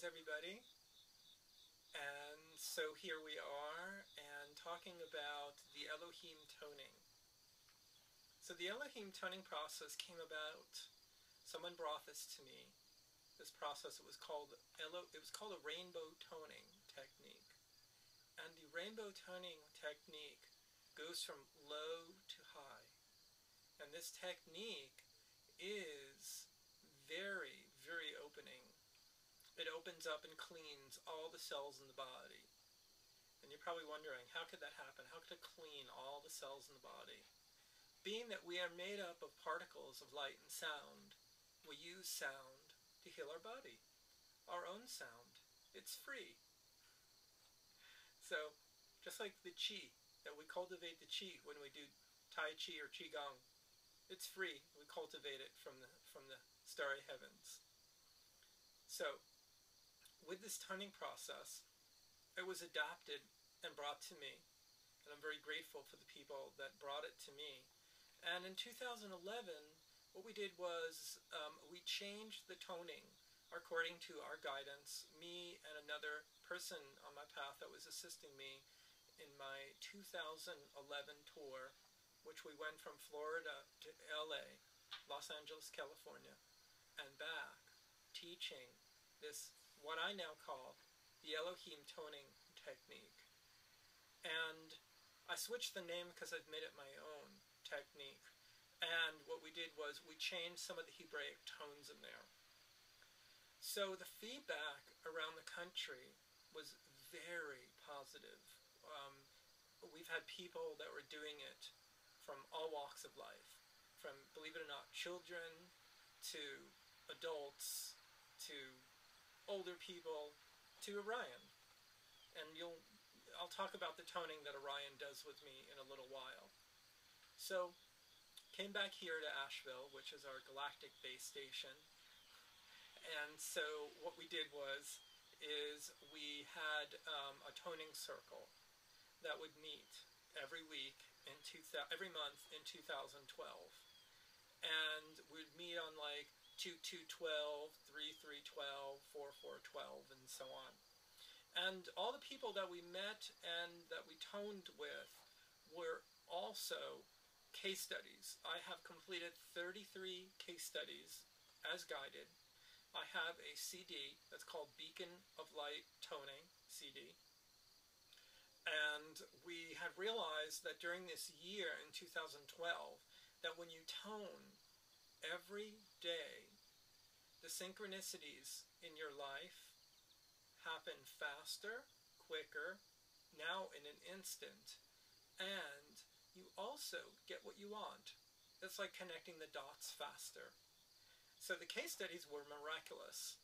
Greetings, everybody. And so here we are, and talking about the Elohim toning. So the Elohim toning process came about. Someone brought this to me. This process, it was called a rainbow toning technique. And the rainbow toning technique goes from low to high. And this technique is very, very opening. It opens up and cleans all the cells in the body. And you're probably wondering, how could that happen? How could it clean all the cells in the body? Being that we are made up of particles of light and sound, we use sound to heal our body. Our own sound. It's free. So, just like the chi, that we cultivate the chi when we do Tai Chi or Qigong. It's free. We cultivate it from the starry heavens. So, with this toning process, it was adopted and brought to me, and I'm very grateful for the people that brought it to me. And in 2011, what we did was we changed the toning according to our guidance. Me and another person on my path that was assisting me in my 2011 tour, which we went from Florida to LA, Los Angeles, California, and back, teaching this, what I now call the Elohim toning technique. And I switched the name because I've made it my own technique. And what we did was we changed some of the Hebraic tones in there. So the feedback around the country was very positive. We've had people that were doing it from all walks of life, from, believe it or not, children to adults to older people to Orion. And I'll talk about the toning that Orion does with me in a little while. So, came back here to Asheville, which is our galactic base station. And so what we did is we had a toning circle that would meet every week every month in 2012. And we'd meet on like 2-2-12, 3-3-12, 4-4-12, and so on. And all the people that we met and that we toned with were also case studies. I have completed 33 case studies as guided. I have a CD that's called Beacon of Light Toning CD. And we had realized that during this year in 2012, that when you tone every day, the synchronicities in your life happen faster, quicker, now in an instant, and you also get what you want. It's like connecting the dots faster. So the case studies were miraculous,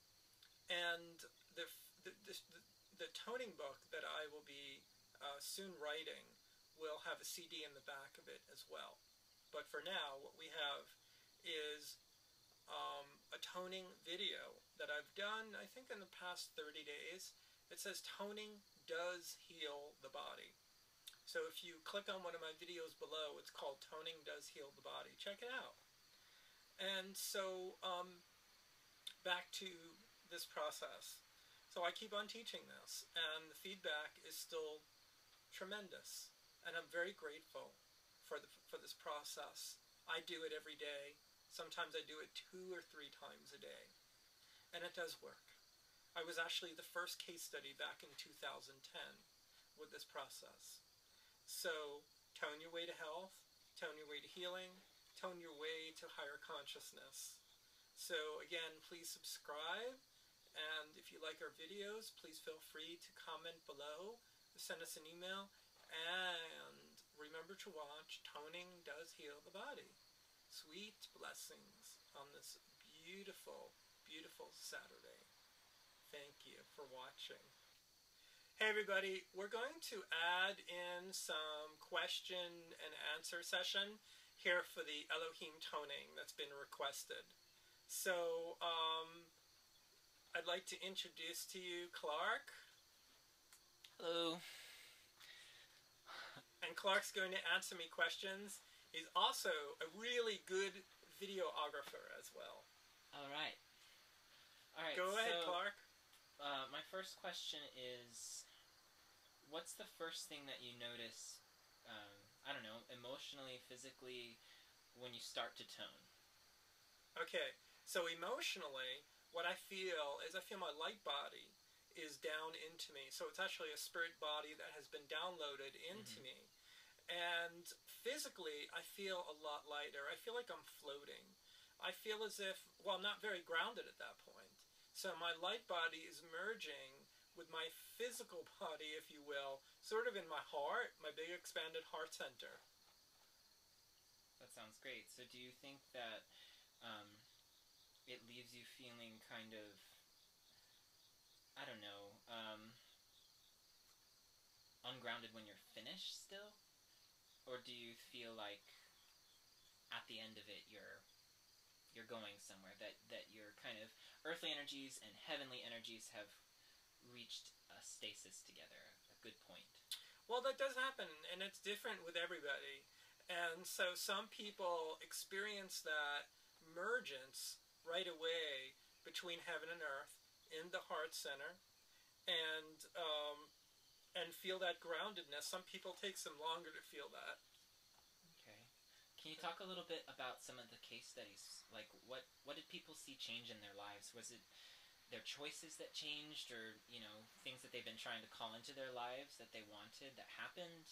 and the toning book that I will be soon writing will have a CD in the back of it as well. But for now, what we have is a toning video that I've done, I think, in the past 30 days. It says toning does heal the body. So if you click on one of my videos below, it's called Toning Does Heal the Body. Check it out. And so back to this process. So I keep on teaching this, and the feedback is still tremendous. And I'm very grateful for this process. I do it every day. Sometimes I do it 2 or 3 times a day. And it does work. I was actually the first case study back in 2010 with this process. So, tone your way to health, tone your way to healing, tone your way to higher consciousness. So again, please subscribe, and if you like our videos, please feel free to comment below, send us an email, and remember to watch Toning Does Heal the Body. Sweet blessings on this beautiful, beautiful Saturday. Thank you for watching. Hey everybody, we're going to add in some question and answer session here for the Elohim toning that's been requested. So, I'd like to introduce to you Clark. Hello. And Clark's going to answer me questions. He's also a really good videographer as well. Alright. Go ahead, Clark. first question is, what's the first thing that you notice, I don't know, emotionally, physically, when you start to tone? Okay, so emotionally, what I feel is I feel my light body is down into me. So it's actually a spirit body that has been downloaded into me. And physically, I feel a lot lighter. I feel like I'm floating. I feel as if, well, I'm not very grounded at that point. So my light body is merging with my physical body, if you will, sort of in my heart, my big expanded heart center. That sounds great. So do you think that it leaves you feeling kind of, I don't know, ungrounded when you're finished still? Or do you feel like at the end of it you're going somewhere, that your kind of earthly energies and heavenly energies have reached a stasis together, a good point? Well, that does happen, and it's different with everybody. And so some people experience that mergence right away between heaven and earth in the heart center, and feel that groundedness. Some people take some longer to feel that. Okay. Can you talk a little bit about some of the case studies? Like, what did people see change in their lives? Was it their choices that changed, or, you know, things that they've been trying to call into their lives that they wanted that happened?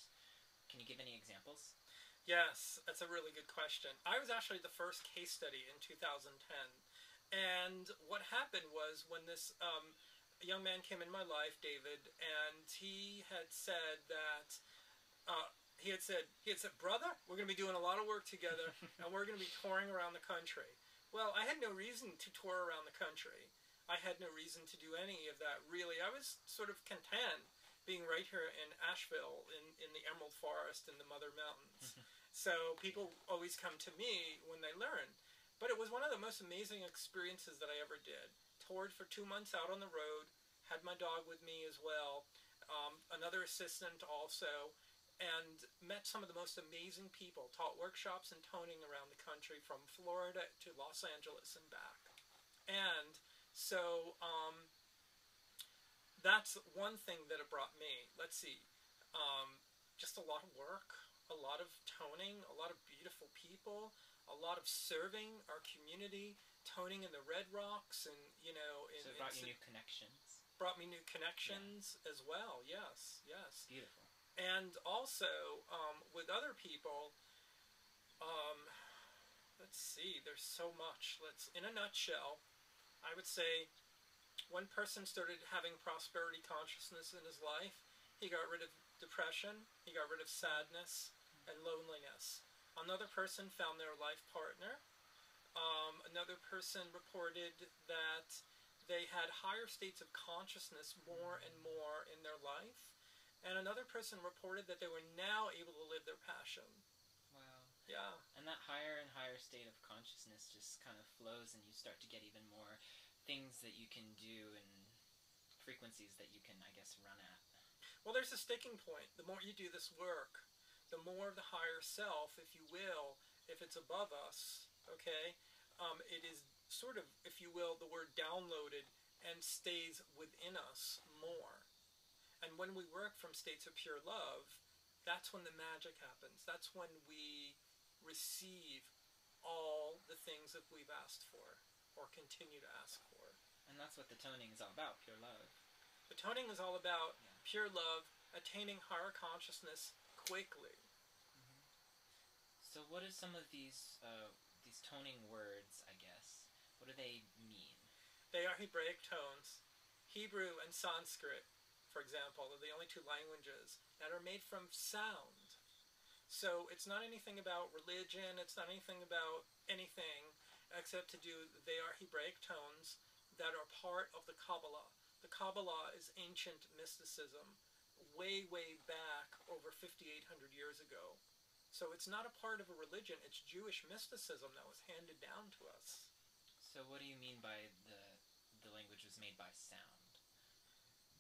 Can you give any examples? Yes, that's a really good question. I was actually the first case study in 2010. And what happened was when this young man came in my life, David, and he had said that, he had said, brother, we're going to be doing a lot of work together, and we're going to be touring around the country. Well, I had no reason to tour around the country. I had no reason to do any of that, really. I was sort of content being right here in Asheville, in the Emerald Forest, in the Mother Mountains. So people always come to me when they learn. But it was one of the most amazing experiences that I ever did. Toured for 2 months out on the road, had my dog with me as well, another assistant also, and met some of the most amazing people, taught workshops and toning around the country from Florida to Los Angeles and back. And so that's one thing that it brought me. Let's see, just a lot of work, a lot of toning, a lot of beautiful people, a lot of serving our community, toning in the Red Rocks, and, you know... So it brought you new connections. Brought me new connections as well, yes, yes. Beautiful. And also, with other people, let's see, there's so much. In a nutshell, I would say one person started having prosperity consciousness in his life. He got rid of depression, he got rid of sadness and loneliness. Another person found their life partner. Another person reported that they had higher states of consciousness more and more in their life. And another person reported that they were now able to live their passion. Wow. Yeah. And that higher and higher state of consciousness just kind of flows, and you start to get even more things that you can do and frequencies that you can, I guess, run at. Well, there's a sticking point. The more you do this work, the more of the higher self, if you will, if it's above us, okay, it is sort of, if you will, the word downloaded and stays within us more. And when we work from states of pure love, that's when the magic happens. That's when we receive all the things that we've asked for or continue to ask for. And that's what the toning is all about, pure love. The toning is all about pure love, attaining higher consciousness quickly. So what are some of these toning words, I guess? What do they mean? They are Hebraic tones. Hebrew and Sanskrit, for example, are the only two languages that are made from sound. So it's not anything about religion, it's not anything about anything except they are Hebraic tones that are part of the Kabbalah. The Kabbalah is ancient mysticism, way, way back over 5,800 years ago. So it's not a part of a religion, it's Jewish mysticism that was handed down to us. So what do you mean by the language was made by sound?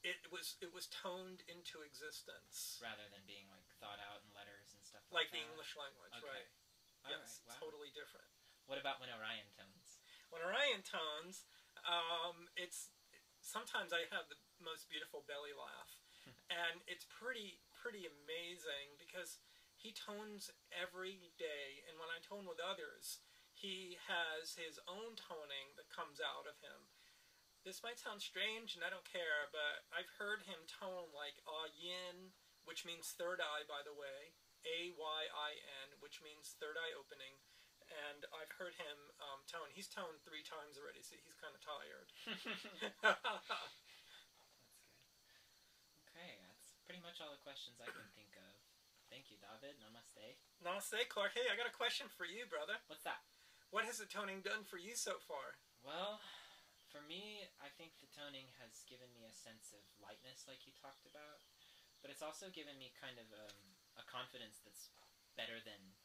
It was toned into existence. Rather than being like thought out in letters and stuff like that? The English language, okay. Right. All yes, right. Wow. Totally different. What about when Orion tones? When Orion tones, it's sometimes I have the most beautiful belly laugh. And it's pretty amazing because he tones every day. And when I tone with others, he has his own toning that comes out of him. This might sound strange, and I don't care, but I've heard him tone like yin, which means third eye, by the way, Ayin, which means third eye opening, and I've heard him tone. He's toned 3 times already, so he's kind of tired. That's good. Okay, that's pretty much all the questions I can think of. Thank you, Dahvid. Namaste. Namaste, Clark. Hey, I got a question for you, brother. What's that? What has the toning done for you so far? Well, for me, I think the toning has given me a sense of lightness, like you talked about, but it's also given me kind of a confidence that's better than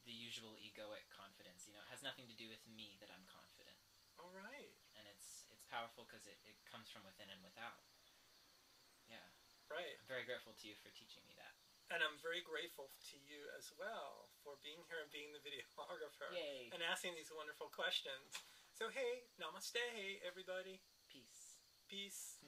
the usual egoic confidence. You know, it has nothing to do with me that I'm confident. All right. And it's powerful because it comes from within and without. Yeah. Right. I'm very grateful to you for teaching me that. And I'm very grateful to you as well for being here and being the videographer. Yay. And asking these wonderful questions. So hey, namaste, everybody. Peace. Peace.